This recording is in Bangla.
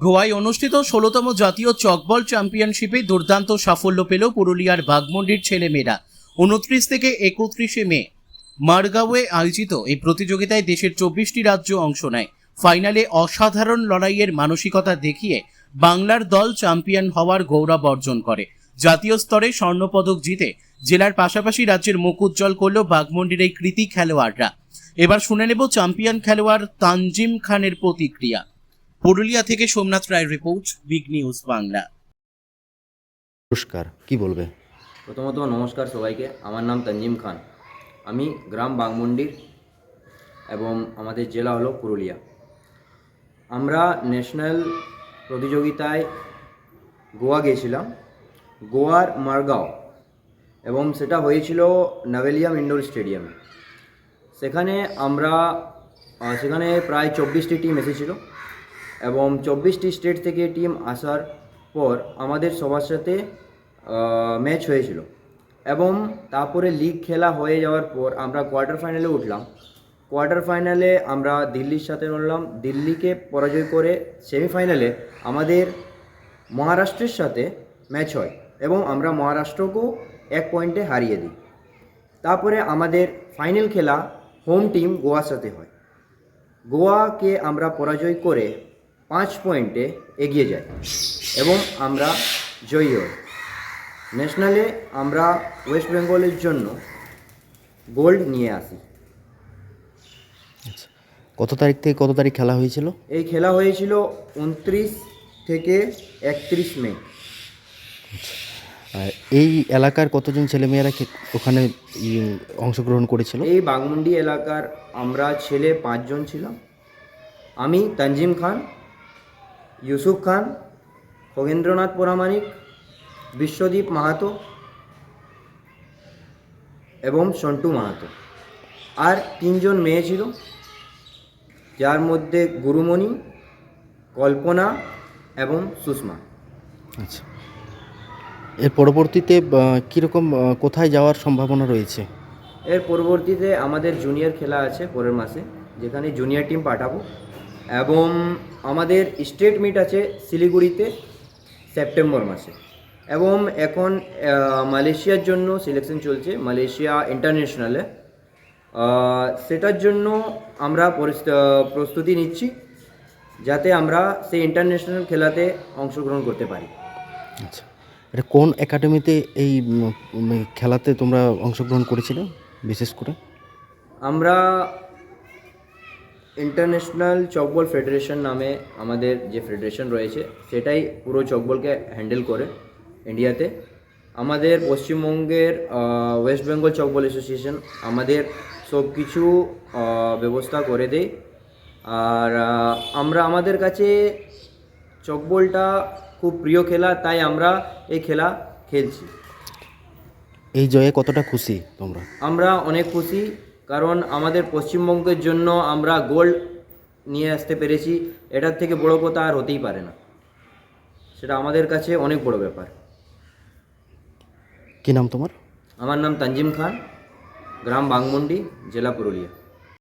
গোয়ায় অনুষ্ঠিত ১৬তম জাতীয় চকবল চ্যাম্পিয়নশিপে দুর্দান্ত সাফল্য পেল পুরুলিয়ার বাঘমুন্ডির ছেলেমেয়েরা। ২৯ থেকে ৩১ মে মারগাঁওয়ে আয়োজিত এই প্রতিযোগিতায় দেশের ২৪টি রাজ্য অংশ নেয়। ফাইনালে অসাধারণ লড়াইয়ের মানসিকতা দেখিয়ে বাংলার দল চ্যাম্পিয়ন হওয়ার গৌরব অর্জন করে। জাতীয় স্তরে স্বর্ণপদক জিতে জেলার পাশাপাশি রাজ্যের মুখ উজ্জ্বল করল বাঘমুন্ডির এই কৃতি খেলোয়াড়রা। এবার শুনে নেব চ্যাম্পিয়ন খেলোয়াড় তানজিম খানের প্রতিক্রিয়া। পুরুলিয়া থেকে সোমনাথ রায়ের রিপোর্ট, বিগ নিউজ বাংলা। নমস্কার, কি বলবে? প্রথমত নমস্কার সবাইকে। আমার নাম তানজিম খান, আমি গ্রাম বাঘমুন্ডির এবং আমাদের জেলা হলো পুরুলিয়া। আমরা ন্যাশনাল প্রতিযোগিতায় গোয়া গিয়েছিলাম, গোয়ার মারগাঁও, এবং সেটা হয়েছিল নাভেলিয়াম ইনডোর স্টেডিয়ামে। সেখানে প্রায় ২৪টি টিম এসেছিল এবং ২৪টি স্টেট থেকে টিম আসার পর আমাদের সবার সাথে ম্যাচ হয়েছিল এবং তারপরে লিগ খেলা হয়ে যাওয়ার পর আমরা কোয়ার্টার ফাইনালে উঠলাম। কোয়ার্টার ফাইনালে আমরা দিল্লির সাথে লড়লাম, দিল্লিকে পরাজয় করে সেমিফাইনালে আমাদের মহারাষ্ট্রের সাথে ম্যাচ হয় এবং আমরা মহারাষ্ট্রকেও ১ পয়েন্টে হারিয়ে দিই। তারপরে আমাদের ফাইনাল খেলা হোম টিম গোয়ার সাথে হয়। গোয়াকে আমরা পরাজয় করে ৫ পয়েন্টে এগিয়ে যাই এবং আমরা জয়ী হই। ন্যাশনালে আমরা ওয়েস্ট বেঙ্গলের জন্য গোল্ড নিয়ে আসি। আচ্ছা, কত তারিখ থেকে কত তারিখ খেলা হয়েছিল? এই খেলা হয়েছিল ২৯ থেকে ৩১ মে। আর এই এলাকার কতজন ছেলেমেয়েরা ওখানে অংশগ্রহণ করেছিল? এই বাঘমুন্ডি এলাকার আমরা ছেলে ৫ জন ছিলাম। আমি, তানজিম খান, ইউসুফ খান, খগেন্দ্রনাথ পরামানিক, বিশ্বদীপ মাহাতো এবং সন্টু মাহাতো। আর ৩ জন মেয়ে ছিল, যার মধ্যে গুরুমণি, কল্পনা এবং সুষমা। আচ্ছা, এর পরবর্তীতে কীরকম কোথায় যাওয়ার সম্ভাবনা রয়েছে? এর পরবর্তীতে আমাদের জুনিয়র খেলা আছে পরের মাসে, যেখানে জুনিয়র টিম পাঠাবো, এবং আমাদের স্টেট মিট আছে শিলিগুড়িতে সেপ্টেম্বর মাসে, এবং এখন মালয়েশিয়ার জন্য সিলেকশন চলছে, মালয়েশিয়া ইন্টারন্যাশনালে। সেটার জন্য আমরা প্রস্তুতি নিচ্ছি, যাতে আমরা সেই ইন্টারন্যাশনাল খেলাতে অংশগ্রহণ করতে পারি। আচ্ছা, এটা কোন একাডেমিতে এই খেলাতে তোমরা অংশগ্রহণ করেছিলে বিশেষ করে? আমরা ইন্টারন্যাশনাল চকবল ফেডারেশন নামে আমাদের যে ফেডারেশন রয়েছে, সেটাই পুরো চকবলকে হ্যান্ডেল করে ইন্ডিয়াতে। আমাদের পশ্চিমবঙ্গের ওয়েস্ট বেঙ্গল চকবল অ্যাসোসিয়েশন আমাদের সব কিছু ব্যবস্থা করে দেয়। আর আমাদের কাছে চকবলটা খুব প্রিয় খেলা, তাই আমরা এই খেলা খেলছি। এই জয়ে কতটা খুশি তোমরা? আমরা অনেক খুশি, কারণ আমাদের পশ্চিমবঙ্গের জন্য আমরা গোল্ড নিয়ে আসতে পেরেছি। এটার থেকে বড় কথা আর হতেই পারে না, সেটা আমাদের কাছে অনেক বড় ব্যাপার। কী নাম তোমার? আমার নাম তানজিম খান, গ্রাম বাঘমুন্ডি, জেলা পুরুলিয়া।